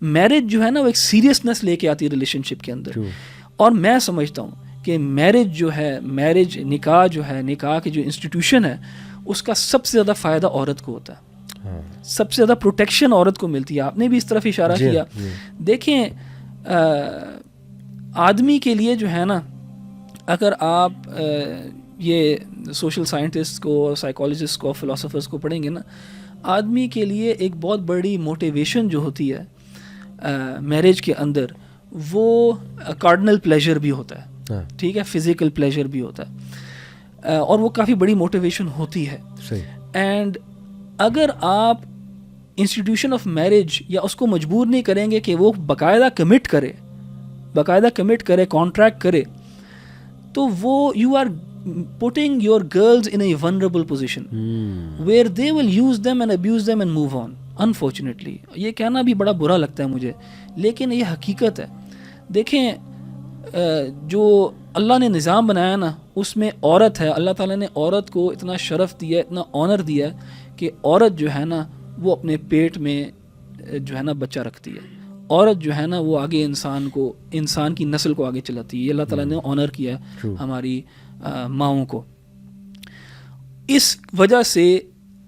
Marriage جو ہے نا وہ ایک سیریسنس لے کے آتی ہے ریلیشن شپ کے اندر. اور میں سمجھتا ہوں کہ میرج جو ہے, میرج نکاح جو ہے, نکاح کی جو انسٹیٹیوشن ہے اس کا سب سے زیادہ فائدہ عورت کو ہوتا ہے, سب سے زیادہ پروٹیکشن عورت کو ملتی ہے. آپ نے بھی اس طرف اشارہ کیا. دیکھیں آدمی کے لیے جو ہے نا, اگر آپ یہ سوشل سائنٹسٹ کو, سائیکالوجسٹ کو, فلاسفرز کو پڑھیں گے نا, آدمی کے لیے ایک بہت بڑی موٹیویشن جو ہوتی ہے میرج کے اندر, وہ کارڈنل پلیجر بھی ہوتا ہے, ٹھیک ہے, فزیکل پلیجر بھی ہوتا ہے, اور وہ کافی بڑی موٹیویشن ہوتی ہے. اینڈ اگر آپ انسٹیٹیوشن آف میرج یا اس کو مجبور نہیں کریں گے کہ وہ باقاعدہ کمٹ کرے, کانٹریکٹ کرے, تو وہ you are putting your girls in a vulnerable position where they will use them and abuse them and move on. Unfortunately, یہ کہنا بھی بڑا برا لگتا ہے مجھے, لیکن یہ حقیقت ہے. دیکھیں جو اللہ نے نظام بنایا نا اس میں عورت ہے, اللہ تعالیٰ نے عورت کو اتنا شرف دیا, اتنا آنر دیا کہ عورت جو ہے نا وہ اپنے پیٹ میں جو ہے نا بچہ رکھتی ہے. عورت جو ہے نا وہ آگے انسان کی نسل کو آگے چلاتی ہے. یہ اللہ تعالیٰ نے آنر کیا ہماری ماؤں کو. اس وجہ سے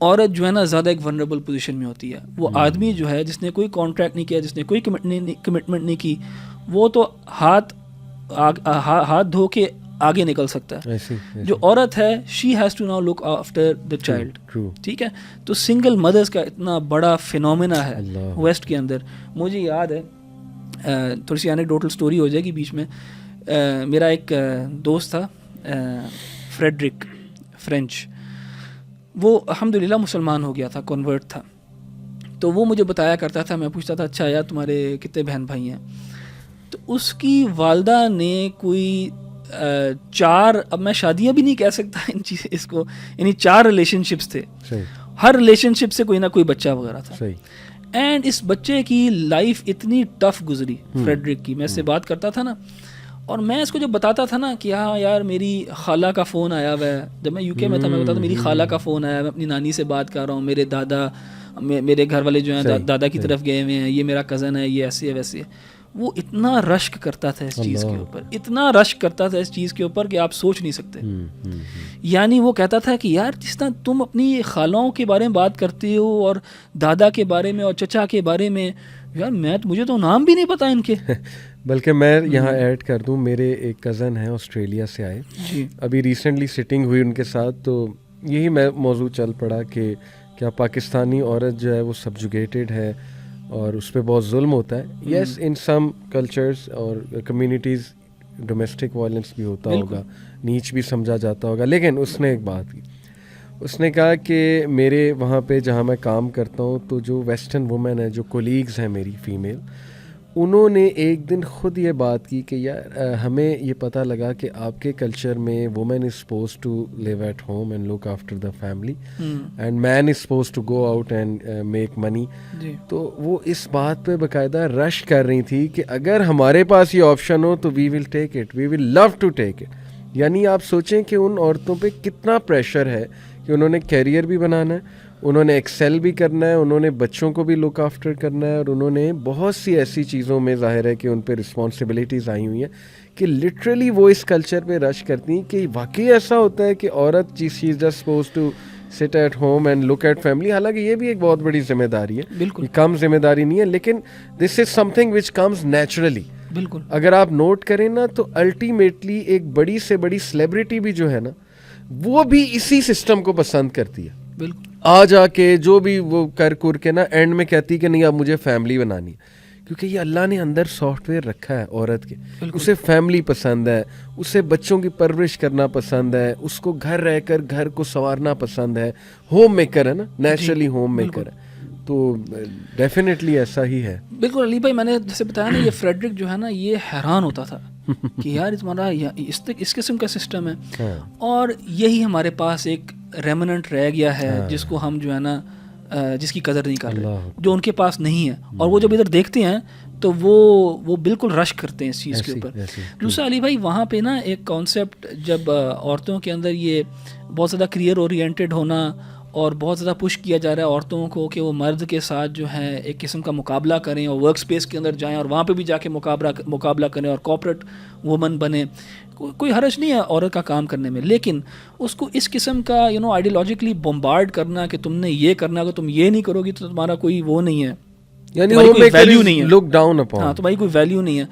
عورت جو ہے نا زیادہ ایک ونربل پوزیشن میں ہوتی ہے. وہ آدمی جو ہے جس نے کوئی کانٹریکٹ نہیں کیا, جس نے کوئی کمٹمنٹ نہیں کی, وہ تو ہاتھ دھو کے آگے نکل سکتا ہے. جو عورت ہے she has to now look after the child. ٹھیک ہے, تو سنگل مدرس کا اتنا بڑا فینومینا ہے ویسٹ کے اندر. مجھے یاد ہے, تھوڑی سی اینیکڈوٹل سٹوری ہو جائے گی بیچ میں. میرا ایک دوست تھا فریڈرک فرینچ, وہ الحمدللہ مسلمان ہو گیا تھا, کنورٹ تھا. تو وہ مجھے بتایا کرتا تھا, میں پوچھتا تھا اچھا یار تمہارے کتنے بہن بھائی ہیں؟ تو اس کی والدہ نے کوئی 4, اب میں شادیاں بھی نہیں کہہ سکتا اس کو, یعنی 4 ریلیشن شپس تھے. ہر ریلیشن شپ سے کوئی نہ کوئی بچہ وغیرہ تھا. اینڈ اس بچے کی لائف اتنی ٹف گزری فریڈرک کی. میں اس سے بات کرتا تھا نا, اور میں اس کو جب بتاتا تھا نا کہ ہاں یار میری خالہ کا فون آیا ہوا ہے, جب میں UK میں تھا میں بتاتا تھا میری خالہ کا فون آیا ہے, میں اپنی نانی سے بات کر رہا ہوں, میرے دادا, میرے گھر والے جو ہیں دادا کی طرف گئے ہوئے ہیں, یہ میرا کزن ہے, یہ ایسے ہے ویسے ہے. وہ اتنا رشک کرتا تھا اس چیز کے اوپر, اتنا رشک کرتا تھا اس چیز کے اوپر کہ آپ سوچ نہیں سکتے. یعنی وہ کہتا تھا کہ یار جس طرح تم اپنی خالوں کے بارے میں بات کرتے ہو اور دادا کے بارے میں اور چچا کے بارے میں, یار مجھے تو نام بھی نہیں پتا ان کے. بلکہ میں یہاں ایڈ کر دوں, میرے ایک کزن ہیں آسٹریلیا سے آئے, ابھی ریسنٹلی سٹنگ ہوئی ان کے ساتھ, تو یہی موضوع چل پڑا کہ کیا پاکستانی عورت جو ہے وہ سبجوگیٹڈ ہے اور اس پہ بہت ظلم ہوتا ہے. یس, ان سم کلچرز اور کمیونٹیز ڈومیسٹک وائلنس بھی ہوتا ہوگا, نیچ بھی سمجھا جاتا ہوگا, لیکن اس نے ایک بات کی, اس نے کہا کہ میرے وہاں پہ جہاں میں کام کرتا ہوں تو جو ویسٹرن وومن ہے, جو کولیگز ہیں میری فیمیل, انہوں نے ایک دن خود یہ بات کی کہ یار ہمیں یہ پتہ لگا کہ آپ کے کلچر میں woman is suppose to live at home and look after the family and man is suppose to go out and make money. تو وہ اس بات پہ باقاعدہ رش کر رہی تھی کہ اگر ہمارے پاس یہ آپشن ہو تو we will take it, we will love to take it. یعنی آپ سوچیں کہ ان عورتوں پہ کتنا پریشر ہے کہ انہوں نے کیریئر بھی بنانا ہے, انہوں نے ایکسیل بھی کرنا ہے, انہوں نے بچوں کو بھی لک آفٹر کرنا ہے, اور انہوں نے بہت سی ایسی چیزوں میں ظاہر ہے کہ ان پہ رسپانسبلٹیز آئی ہوئی ہیں کہ لٹرلی وہ اس کلچر پہ رش کرتی ہیں کہ واقعی ایسا ہوتا ہے کہ عورت she is just suppose to sit at home and look at family. حالانکہ یہ بھی ایک بہت بڑی ذمہ داری ہے, بالکل کم ذمہ داری نہیں ہے, لیکن this is something which comes naturally. بالکل اگر آپ نوٹ کریں نا تو الٹیمیٹلی ایک بڑی سے بڑی سیلیبریٹی بھی جو ہے نا وہ بھی اسی سسٹم کو پسند کرتی ہے. بالکل آ جا کے جو بھی وہ کر کے نا اینڈ میں کہتی کہ نہیں اب مجھے فیملی بنانی ہے, کیونکہ یہ اللہ نے اندر سافٹ ویئر رکھا ہے عورت کے. اسے فیملی پسند ہے, اسے بچوں کی پرورش کرنا پسند ہے, اس کو گھر رہ کر گھر کو سنوارنا پسند ہے, ہوم میکر ہے نا, نیچرلی ہوم میکر ہے. تو ڈیفینیٹلی ایسا ہی ہے. بالکل علی بھائی, میں نے جیسے بتایا نا, یہ فریڈرک جو ہے نا یہ حیران ہوتا تھا کہ یار تمہارا اس قسم کا سسٹم ہے, اور یہی ہمارے پاس ایک ریمننٹ رہ گیا ہے جس کو ہم جو ہے نا جس کی قدر نہیں کر رہے, جو ان کے پاس نہیں ہے. اور وہ جب ادھر دیکھتے ہیں تو وہ بالکل رش کرتے ہیں اس چیز کے اوپر. دوسرا علی بھائی, وہاں پہ نا ایک کانسیپٹ جب عورتوں کے اندر یہ بہت زیادہ کریئر اورینٹیڈ ہونا اور بہت زیادہ پش کیا جا رہا ہے عورتوں کو کہ وہ مرد کے ساتھ جو ہے ایک قسم کا مقابلہ کریں اور ورک سپیس کے اندر جائیں اور وہاں پہ بھی جا کے مقابلہ کریں اور کارپوریٹ وومن بنیں. کوئی حرج نہیں ہے عورت کا کام کرنے میں, لیکن اس کو اس قسم کا آئیڈیالوجیکلی بمبارڈ کرنا کہ تم نے یہ کرنا, اگر تم یہ نہیں کرو گی تو تمہارا کوئی وہ نہیں ہے, یعنی کوئی ویلیو نہیں ہے, لک ڈاؤن اپون. ہاں تمہاری کوئی ویلیو نہیں ہے.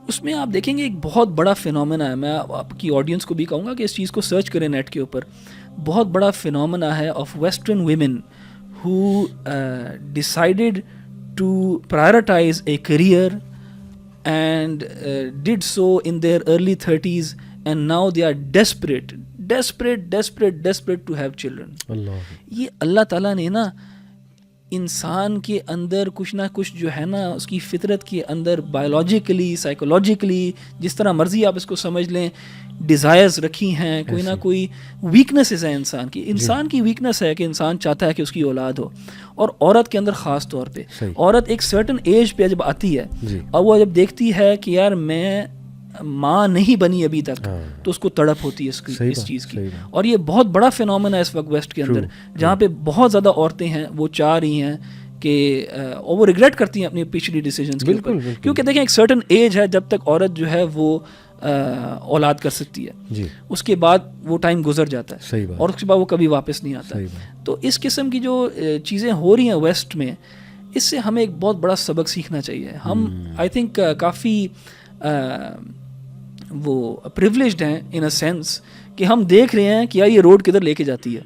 اس میں آپ دیکھیں گے ایک بہت بڑا فینومینا ہے. میں آپ کی آڈینس کو بھی کہوں گا کہ اس چیز کو سرچ کریں نیٹ کے اوپر. بہت بڑا فینومینا ہے of western women who decided to prioritise a career and did so in their early 30s, and now they are desperate to have children. اللہ, یہ اللہ تعالیٰ نے نا انسان کے اندر کچھ نہ کچھ جو ہے نا اس کی فطرت کے اندر بایولوجیکلی سائیکولوجیکلی جس طرح مرضی آپ اس کو سمجھ لیں ڈیزائرز رکھی ہیں, کوئی نہ کوئی ویکنیسز ہیں انسان کی. انسان کی ویکنیس ہے کہ انسان چاہتا ہے کہ اس کی اولاد ہو, اور عورت کے اندر خاص طور پہ عورت ایک سرٹن ایج پہ جب آتی ہے اور وہ جب دیکھتی ہے کہ یار میں ماں نہیں بنی ابھی تک, تو اس کو تڑپ ہوتی ہے اس چیز کی. اور یہ بہت بڑا فینومینا ہے اس وقت ویسٹ کے اندر, جہاں پہ بہت زیادہ عورتیں ہیں وہ چاہ رہی ہیں کہ وہ ریگریٹ کرتی ہیں اپنی پچھلی ڈیسیجنس کے اوپر, کیونکہ دیکھیں ایک سرٹن ایج ہے جب تک عورت جو ہے وہ اولاد کر سکتی ہے, اس کے بعد وہ ٹائم گزر جاتا ہے اور اس کے بعد وہ کبھی واپس نہیں آتا. تو اس قسم کی جو چیزیں ہو رہی ہیں ویسٹ میں, اس سے ہمیں ایک بہت بڑا سبق سیکھنا چاہیے. ہم آئی تھنک کافی وہ پریولیجڈ ہیں ان اے سینس کہ ہم دیکھ رہے ہیں کہ یہ روڈ کدھر لے کے جاتی ہے.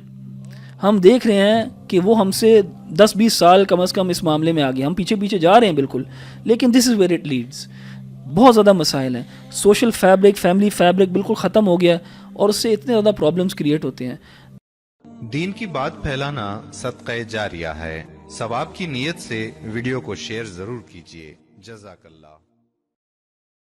ہم دیکھ رہے ہیں کہ وہ ہم سے 10-20 سال کم از کم اس معاملے میں آگے, ہم پیچھے جا رہے ہیں بالکل, لیکن this is where it leads. بہت زیادہ مسائل ہیں, سوشل فیبرک, فیملی فیبرک بالکل ختم ہو گیا, اور اس سے اتنے زیادہ پرابلمس کریٹ ہوتے ہیں. دین کی بات پھیلانا صدقہ جاریہ ہے. ثواب کی نیت سے ویڈیو کو شیئر ضرور کیجیے. جزاک اللہ.